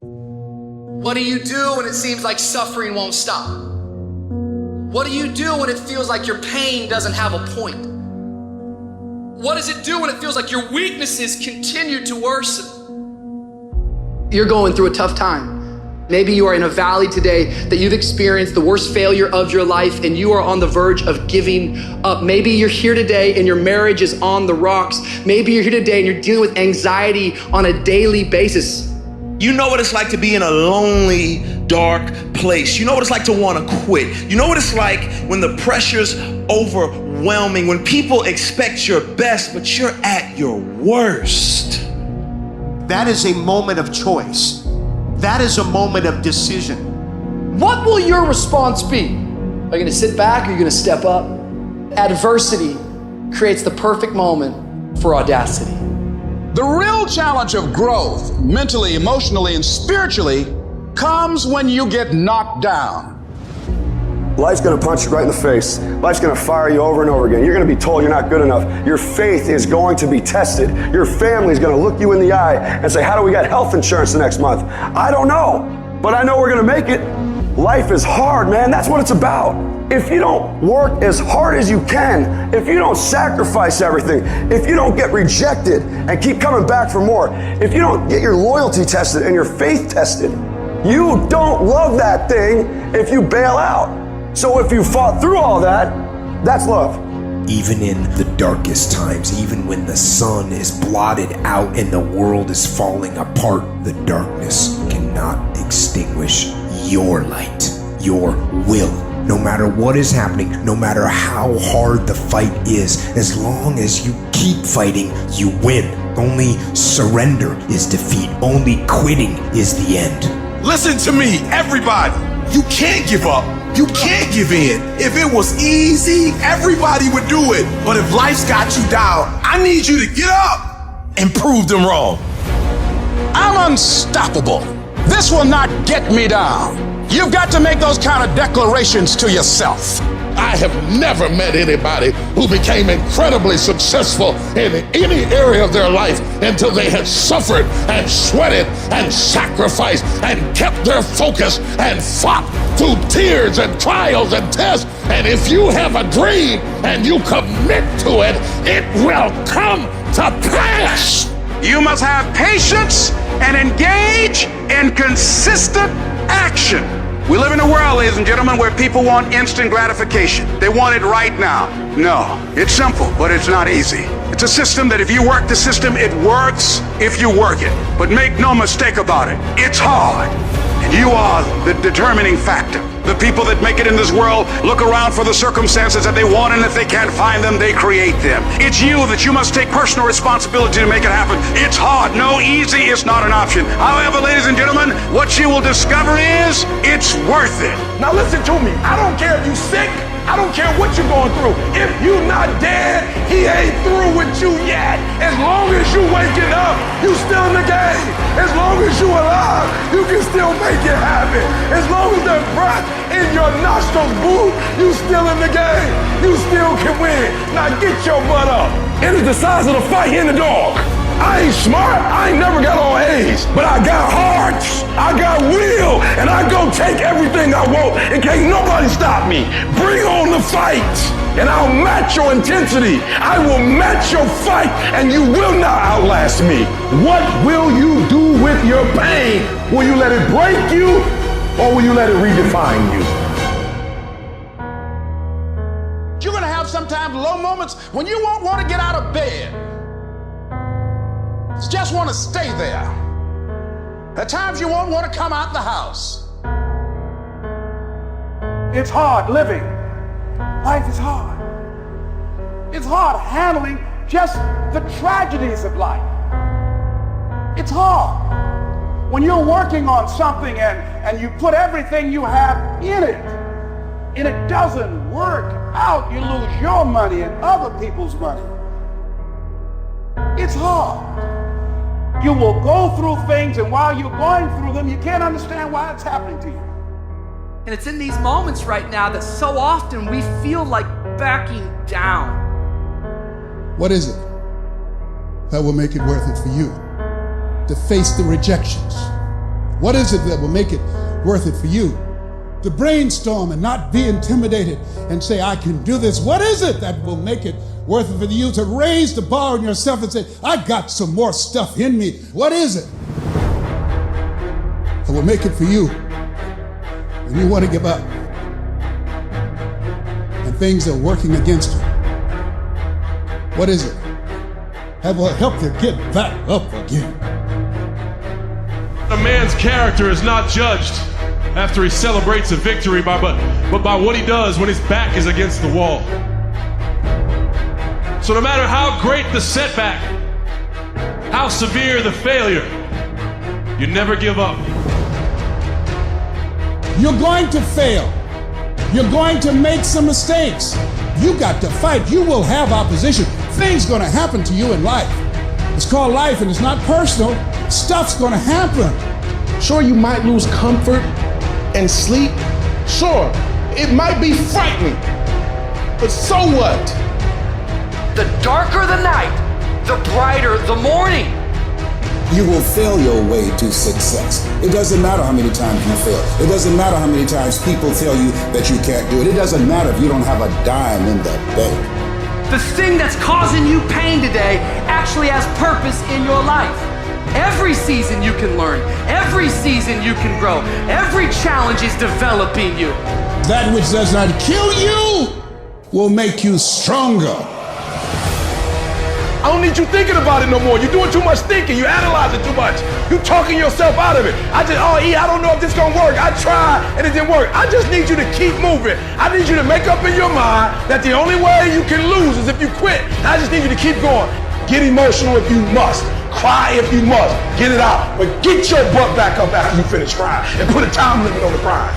What do you do when it seems like suffering won't stop? What do you do when it feels like your pain doesn't have a point? What does it do when it feels like your weaknesses continue to worsen? You're going through a tough time. Maybe you are in a valley today that you've experienced the worst failure of your life and you are on the verge of giving up. Maybe you're here today and your marriage is on the rocks. Maybe you're here today and you're dealing with anxiety on a daily basis. You know what it's like to be in a lonely, dark place. You know what it's like to want to quit. You know what it's like when the pressure's overwhelming, when people expect your best, but you're at your worst. That is a moment of choice. That is a moment of decision. What will your response be? Are you going to sit back or are you going to step up? Adversity creates the perfect moment for audacity. The real challenge of growth, mentally, emotionally, and spiritually, comes when you get knocked down. Life's gonna punch you right in the face. Life's gonna fire you over and over again. You're gonna be told you're not good enough. Your faith is going to be tested. Your family's gonna look you in the eye and say, how do we get health insurance the next month? I don't know, but I know we're gonna make it. Life is hard, man. That's what it's about. If you don't work as hard as you can, if you don't sacrifice everything, if you don't get rejected and keep coming back for more, if you don't get your loyalty tested and your faith tested, you don't love that thing if you bail out. So if you fought through all that, that's love. Even in the darkest times, even when the sun is blotted out and the world is falling apart, the darkness cannot extinguish your light, your will. No matter what is happening, no matter how hard the fight is, as long as you keep fighting, you win. Only surrender is defeat. Only quitting is the end. Listen to me, everybody. You can't give up. You can't give in. If it was easy, everybody would do it. But if life's got you down, I need you to get up and prove them wrong. I'm unstoppable. This will not get me down. You've got to make those kind of declarations to yourself. I have never met anybody who became incredibly successful in any area of their life until they had suffered and sweated and sacrificed and kept their focus and fought through tears and trials and tests. And if you have a dream and you commit to it, it will come to pass. You must have patience and engage in consistent action. We live in a world, ladies and gentlemen, where people want instant gratification. They want it right now. No, it's simple, but it's not easy. It's a system that if you work the system, it works if you work it. But make no mistake about it, it's hard. And you are the determining factor. The people that make it in this world look around for the circumstances that they want, and if they can't find them, they create them. It's you that you must take personal responsibility to make it happen. It's hard. No, easy is not an option. However, ladies and gentlemen, what you will discover is it's worth it. Now listen to me. I don't care if you're sick. I don't care what you're going through. If you're not dead, he ain't through with you yet. As long as you waking up, you still in the game. As long as you alive, you can still make it happen. As long as that breath in your nostrils move, you still in the game. You still can win. Now get your butt up. It is the size of the fight in the dog. I ain't smart, I ain't never got on A's, but I got heart, I got will, and I go take everything I want, and can't nobody stop me. Bring on the fight, and I'll match your intensity. I will match your fight, and you will not outlast me. What will you do with your pain? Will you let it break you, or will you let it redefine you? You're gonna have sometimes low moments when you won't want to get out of bed. Just want to stay there. At times you won't want to come out the house. It's hard living. Life is hard. It's hard handling just the tragedies of life. It's hard when you're working on something and you put everything you have in it, and it doesn't work out. You lose your money and other people's money. It's hard. You will go through things, and while you're going through them, you can't understand why it's happening to you. And it's in these moments right now that so often we feel like backing down. What is it that will make it worth it for you to face the rejections, What is it that will make it worth it for you? To brainstorm and not be intimidated and say, I can do this. What is it that will make it worth it for you to raise the bar on yourself and say, I got some more stuff in me? What is it that will make it for you when you want to give up and things are working against you? What is it that will help you get back up again? A man's character is not judged after he celebrates a victory, but by what he does when his back is against the wall. So no matter how great the setback, how severe the failure, you never give up. You're going to fail. You're going to make some mistakes. You got to fight. You will have opposition. Things going to happen to you in life. It's called life and it's not personal. Stuff's going to happen. Sure, you might lose comfort and sleep. Sure, it might be frightening, but so what? The darker the night, the brighter the morning. You will fail your way to success. It doesn't matter how many times you fail. It doesn't matter how many times people tell you that you can't do it. It doesn't matter if you don't have a dime in the bank. The thing that's causing you pain today actually has purpose in your life. Every season you can learn. Every season you can grow. Every challenge is developing you. That which does not kill you will make you stronger. I don't need you thinking about it no more. You're doing too much thinking. You're analyzing too much. You're talking yourself out of it. I don't know if this gonna work. I tried and it didn't work. I just need you to keep moving. I need you to make up in your mind that the only way you can lose is if you quit. I just need you to keep going. Get emotional if you must. Cry if you must. Get it out. But get your butt back up after you finish crying and put a time limit on the crying.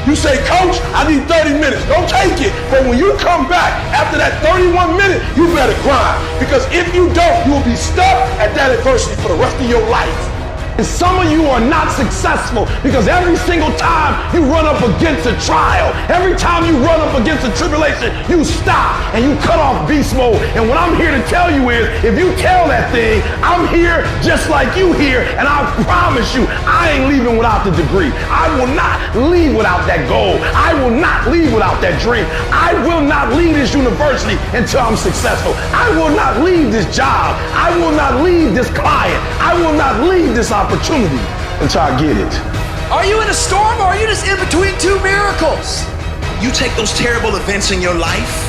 You say, Coach, I need 30 minutes. Don't take it. But when you come back after that 31 minutes, you better grind. Because if you don't, you will be stuck at that adversity for the rest of your life. And some of you are not successful because every single time you run up against a trial, every time you run up against a tribulation, you stop and you cut off beast mode. And what I'm here to tell you is, if you tell that thing, I'm here just like you here, and I promise you, I ain't leaving without the degree. I will not leave without that goal. I will not leave without that dream. I will not leave this university until I'm successful. I will not leave this job. I will not leave this client. I will not leave this opportunity until I get it. Are you in a storm or are you just in between two miracles? You take those terrible events in your life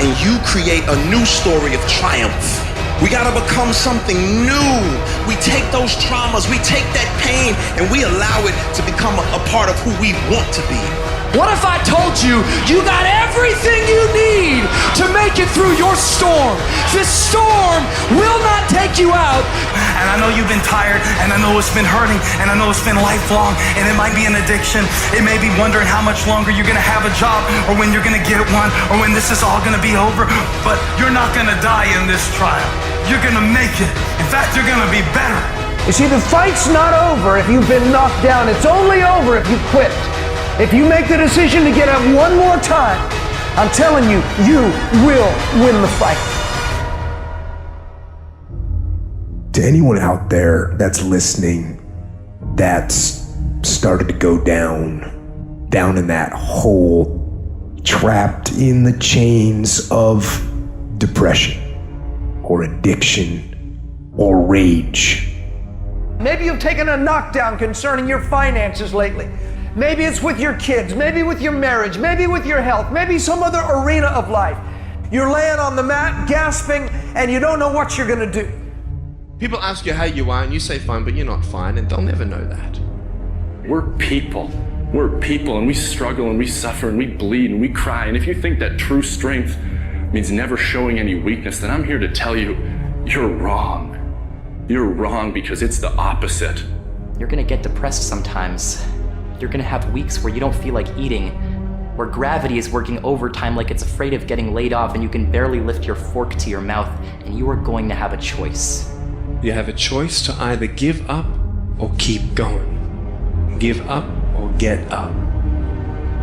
and you create a new story of triumph. We gotta become something new. We take those traumas, we take that pain, and we allow it to become a part of who we want to be. What if I told you you got everything you need to make it through your storm? This storm will not take you out. And I know you've been tired, and I know it's been hurting, and I know it's been lifelong, and it might be an addiction. It may be wondering how much longer you're gonna have a job, or when you're gonna get one, or when this is all gonna be over. But you're not gonna die in this trial. You're gonna make it. In fact, you're gonna be better. You see, the fight's not over if you've been knocked down. It's only over if you quit. If you make the decision to get up one more time, I'm telling you, you will win the fight. To anyone out there that's listening, that's started to go down in that hole, trapped in the chains of depression or addiction or rage. Maybe you've taken a knockdown concerning your finances lately. Maybe it's with your kids, maybe with your marriage, maybe with your health, maybe some other arena of life. You're laying on the mat, gasping, and you don't know what you're gonna do. People ask you how you are, and you say fine, but you're not fine, and they'll never know that. We're people, and we struggle, and we suffer, and we bleed, and we cry. And if you think that true strength means never showing any weakness, then I'm here to tell you, you're wrong. You're wrong, because it's the opposite. You're gonna get depressed sometimes. You're gonna have weeks where you don't feel like eating, where gravity is working overtime like it's afraid of getting laid off and you can barely lift your fork to your mouth, and you are going to have a choice. You have a choice to either give up or keep going. Give up or get up.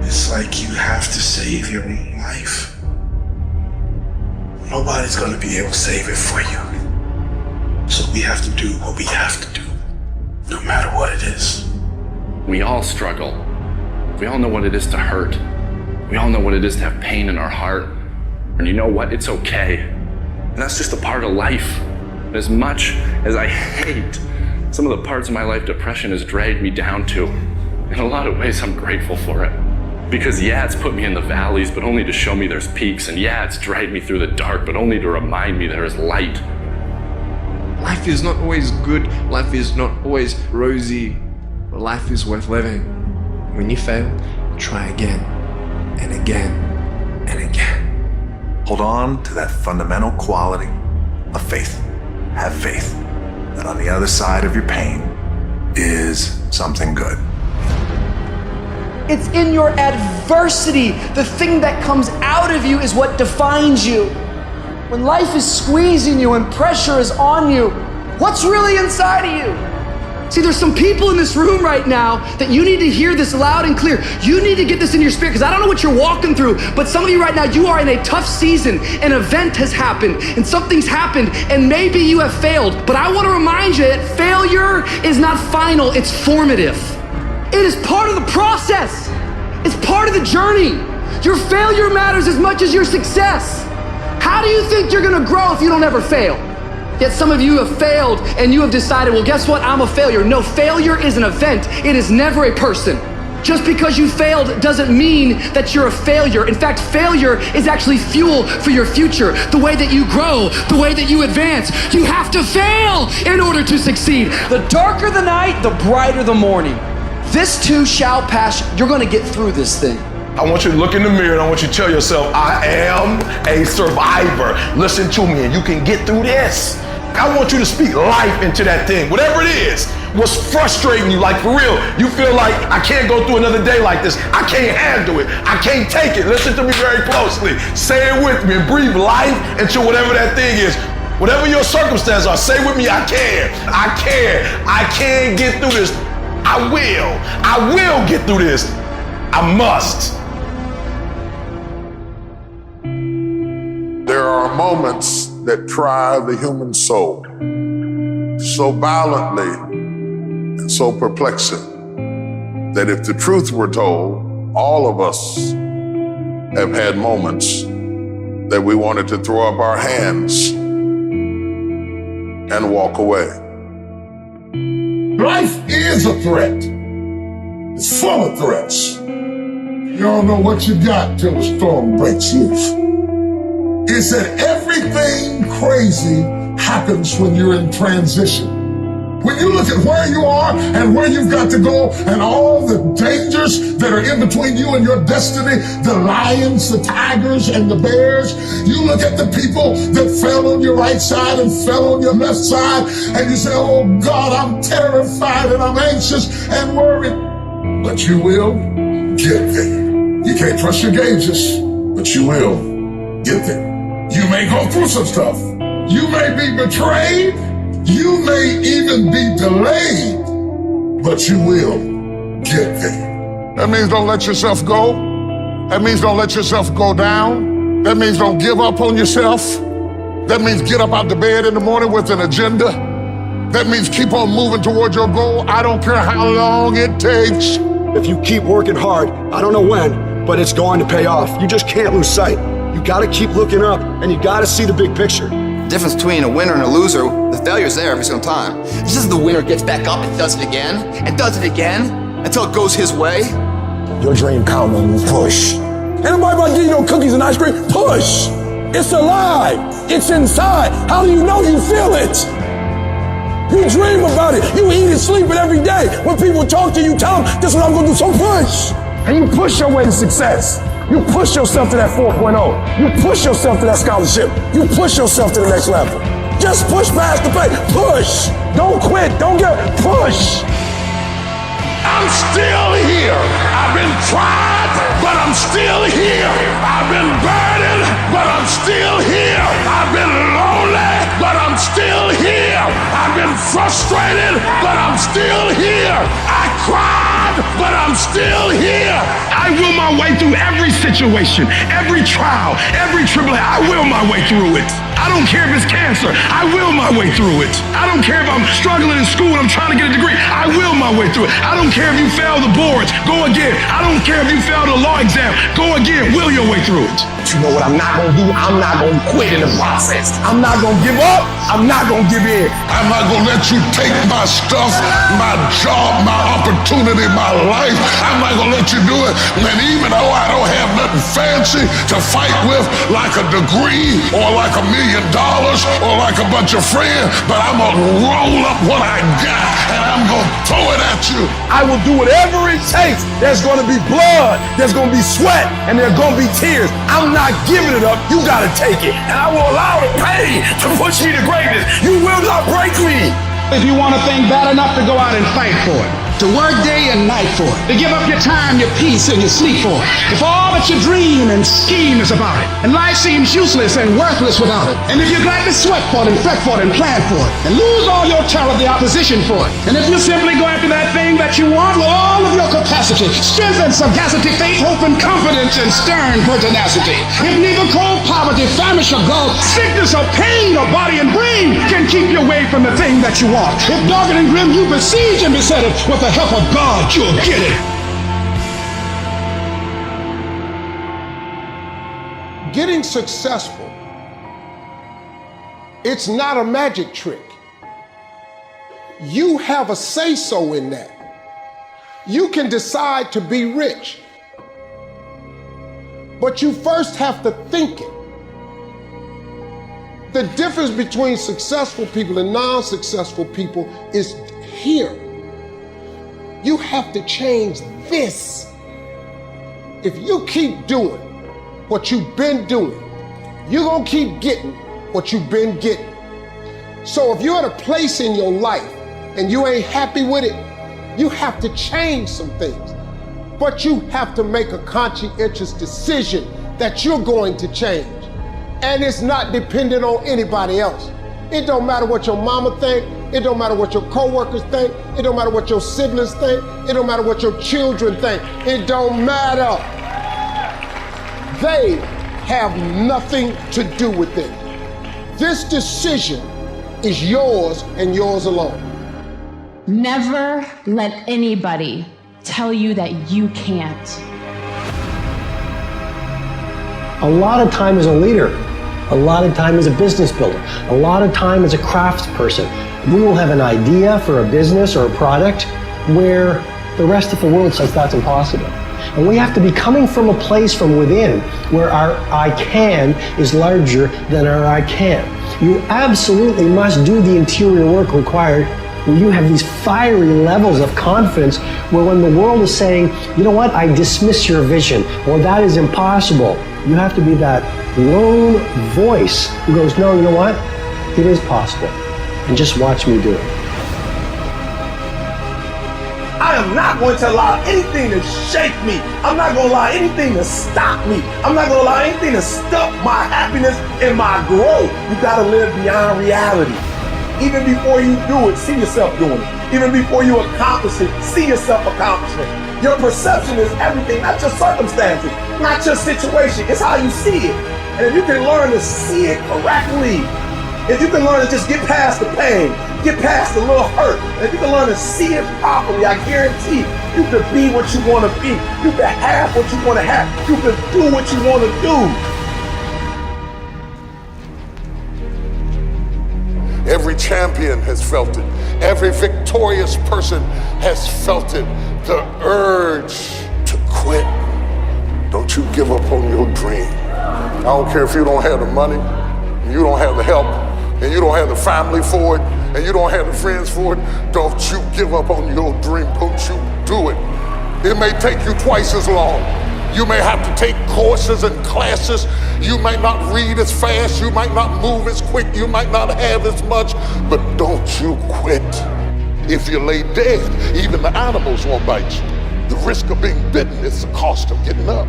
It's like you have to save your own life. Nobody's gonna be able to save it for you. So we have to do what we have to do, no matter what it is. We all struggle. We all know what it is to hurt. We all know what it is to have pain in our heart. And you know what? It's okay. And that's just a part of life. As much as I hate some of the parts of my life depression has dragged me down to, in a lot of ways, I'm grateful for it. Because yeah, it's put me in the valleys, but only to show me there's peaks. And yeah, it's dragged me through the dark, but only to remind me there is light. Life is not always good. Life is not always rosy. But life is worth living. When you fail, try again and again and again. Hold on to that fundamental quality of faith. Have faith that on the other side of your pain is something good. It's in your adversity. The thing that comes out of you is what defines you. When life is squeezing you and pressure is on you, what's really inside of you? See, there's some people in this room right now that you need to hear this loud and clear. You need to get this in your spirit, because I don't know what you're walking through, but some of you right now, you are in a tough season. An event has happened and something's happened, and maybe you have failed. But I want to remind you that failure is not final, it's formative. It is part of the process. It's part of the journey. Your failure matters as much as your success. How do you think you're gonna grow if you don't ever fail? Yet some of you have failed and you have decided, well, guess what? I'm a failure. No, failure is an event. It is never a person. Just because you failed doesn't mean that you're a failure. In fact, failure is actually fuel for your future. The way that you grow, the way that you advance. You have to fail in order to succeed. The darker the night, the brighter the morning. This too shall pass. You're gonna get through this thing. I want you to look in the mirror and I want you to tell yourself, I am a survivor. Listen to me and you can get through this. I want you to speak life into that thing, whatever it is. What's frustrating you, like for real, you feel like I can't go through another day like this. I can't handle it. I can't take it. Listen to me very closely. Say it with me and breathe life into whatever that thing is. Whatever your circumstances are, say with me, I can. I can. I can get through this. I will get through this. I must. There are moments that try the human soul so violently and so perplexing that if the truth were told, all of us have had moments that we wanted to throw up our hands and walk away. Life is a threat. It's full of threats. You don't know what you got till the storm breaks loose. It's that everything crazy happens when you're in transition. When you look at where you are and where you've got to go and all the dangers that are in between you and your destiny, the lions, the tigers, and the bears, you look at the people that fell on your right side and fell on your left side, and you say, oh God, I'm terrified and I'm anxious and worried. But you will get there. You can't trust your gauges, but you will get there. You may go through some stuff. You may be betrayed. You may even be delayed, but you will get there. That means don't let yourself go. That means don't let yourself go down. That means don't give up on yourself. That means get up out the bed in the morning with an agenda. That means keep on moving toward your goal. I don't care how long it takes. If you keep working hard, I don't know when, but it's going to pay off. You just can't lose sight. You gotta keep looking up and you gotta see the big picture. The difference between a winner and a loser, the failure's there every single time. It's just the winner gets back up and does it again, and does it again, until it goes his way. Your dream come when you push. Anybody about to give you no cookies and ice cream? Push. It's alive. It's inside. How do you know you feel it? You dream about it. You eat and sleep it every day. When people talk to you, tell them, this is what I'm gonna do, so push. And you push your way to success. You push yourself to that 4.0. You push yourself to that scholarship. You push yourself to the next level. Just push past the pain. Push. Don't quit. Don't push. I'm still here. I've been tried, but I'm still here. I've been burdened, but I'm still here. I've been lonely, but I'm still here. I've been frustrated, but I'm still here. I cried, but I'm still here. I will my way through every situation, every trial, every tribulation. I will my way through it. I don't care if it's cancer. I will my way through it. I don't care if I'm struggling in school and I'm trying to get a degree. I will my way through it. I don't care if you fail the boards. Go again. I don't care if you fail the law exam. Go again. Will your way through it. But you know what I'm not gonna do? I'm not gonna quit in the process. I'm not gonna give up. I'm not gonna give in. I'm not gonna let you take my stuff, my job, my opportunity, my life. I'm not gonna let you do it. And even though I don't have nothing fancy to fight with, like a degree or like $1 million or like a bunch of friends, but I'm gonna roll up what I got and I'm gonna throw it at you. I will do whatever it takes. There's gonna be blood, there's gonna be sweat, and there's gonna be tears. I'm not giving it up. You gotta take it. And I will allow the pain to push me to greatness. You will not break me. If you want a thing bad enough to go out and fight for it, to work day and night for it, to give up your time, your peace, and your sleep for it, if all that you dream and scheme is about it, and life seems useless and worthless without it, and if you gladly sweat for it and fret for it and plan for it, and lose all your terror of the opposition for it, and if you simply go after that thing that you want with all of your capacity, strength and sagacity, faith, hope and confidence, and stern pertinacity, if neither cold poverty, famish or gulf, sickness or pain or body and brain can keep you away from the thing that you want, if dark and grim you besiege and beset it, with the help of God, you'll get it. Getting successful, it's not a magic trick. You have a say-so in that. You can decide to be rich, but you first have to think it. The difference between successful people and non-successful people is here. You have to change this. If you keep doing what you've been doing, you're gonna keep getting what you've been getting. So if you're at a place in your life and you ain't happy with it, you have to change some things. But you have to make a conscientious decision that you're going to change. And it's not dependent on anybody else. It don't matter what your mama think. It don't matter what your coworkers think. It don't matter what your siblings think. It don't matter what your children think. It don't matter. They have nothing to do with it. This decision is yours and yours alone. Never let anybody tell you that you can't. A lot of time as a leader, a lot of time as a business builder, a lot of time as a craftsperson, we will have an idea for a business or a product where the rest of the world says that's impossible. And we have to be coming from a place from within where our I can is larger than our I can. You absolutely must do the interior work required where you have these fiery levels of confidence where when the world is saying, you know what, I dismiss your vision, or that is impossible, you have to be that lone voice who goes, no, you know what, it is possible, and just watch me do it. I am not going to allow anything to shake me. I'm not going to allow anything to stop me. I'm not going to allow anything to stop my happiness and my growth. You got to live beyond reality. Even before you do it, see yourself doing it. Even before you accomplish it, see yourself accomplishing it. Your perception is everything, not your circumstances, not your situation. It's how you see it. And if you can learn to see it correctly, if you can learn to just get past the pain, get past the little hurt, and if you can learn to see it properly, I guarantee you can be what you want to be. You can have what you want to have. You can do what you want to do. Every champion has felt it. Every victorious person has felt it. The urge to quit. Don't you give up on your dream. I don't care if you don't have the money, and you don't have the help, and you don't have the family for it, and you don't have the friends for it. Don't you give up on your dream. Don't you do it. It may take you twice as long. You may have to take courses and classes. You might not read as fast. You might not move as quick. You might not have as much, but don't you quit. If you lay dead, even the animals won't bite you. The risk of being bitten is the cost of getting up.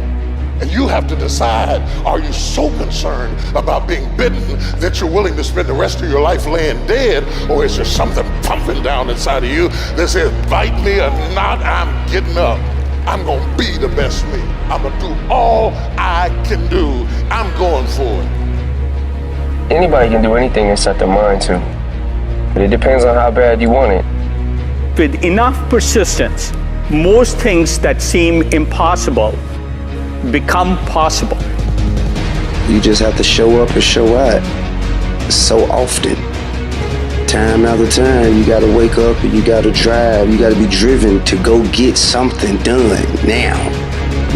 And you have to decide, are you so concerned about being bitten that you're willing to spend the rest of your life laying dead? Or is there something pumping down inside of you that says, bite me or not, I'm getting up. I'm gonna be the best me. I'm gonna do all I can do. I'm going for it. Anybody can do anything they set their mind to. But it depends on how bad you want it. With enough persistence, most things that seem impossible become possible. You just have to show up and show out so often. Time after time, you gotta wake up and you gotta drive. You gotta be driven to go get something done now.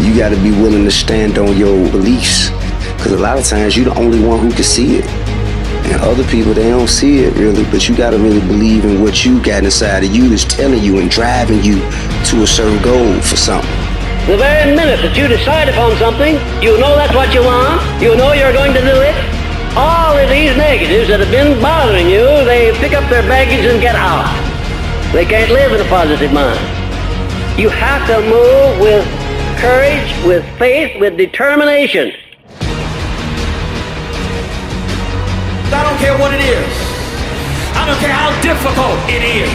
You gotta be willing to stand on your beliefs. Because a lot of times you're the only one who can see it. And other people, they don't see it really, but you gotta really believe in what you got inside of you that's telling you and driving you to a certain goal for something. The very minute that you decide upon something, you know that's what you want, you know you're going to do it. All of these negatives that have been bothering you, they pick up their baggage and get out. They can't live in a positive mind. You have to move with courage, with faith, with determination. I don't care what it is. I don't care how difficult it is.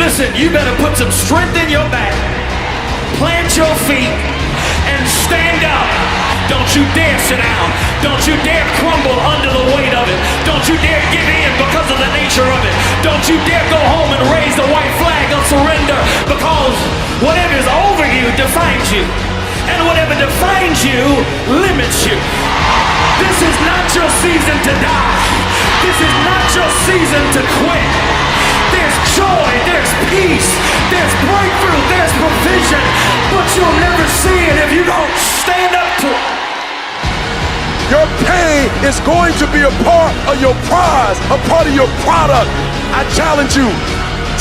Listen, you better put some strength in your back, plant your feet, and stand up. Don't you dare sit down. Don't you dare crumble under the weight of it. Don't you dare give in because of the nature of it. Don't you dare go home and raise the white flag of surrender, because whatever is over you defines you. And whatever defines you limits you. This is not your season to die. This is not your season to quit. There's joy, there's peace, there's breakthrough, there's provision, but you'll never see it if you don't stand up to it. Your pain is going to be a part of your prize, a part of your product. I challenge you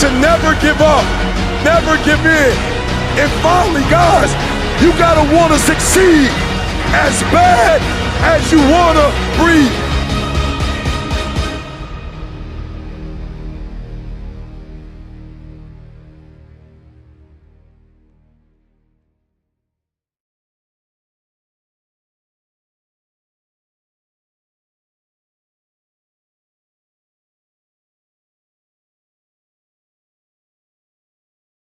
to never give up, never give in. And finally, guys, you gotta wanna succeed as bad as you wanna breathe.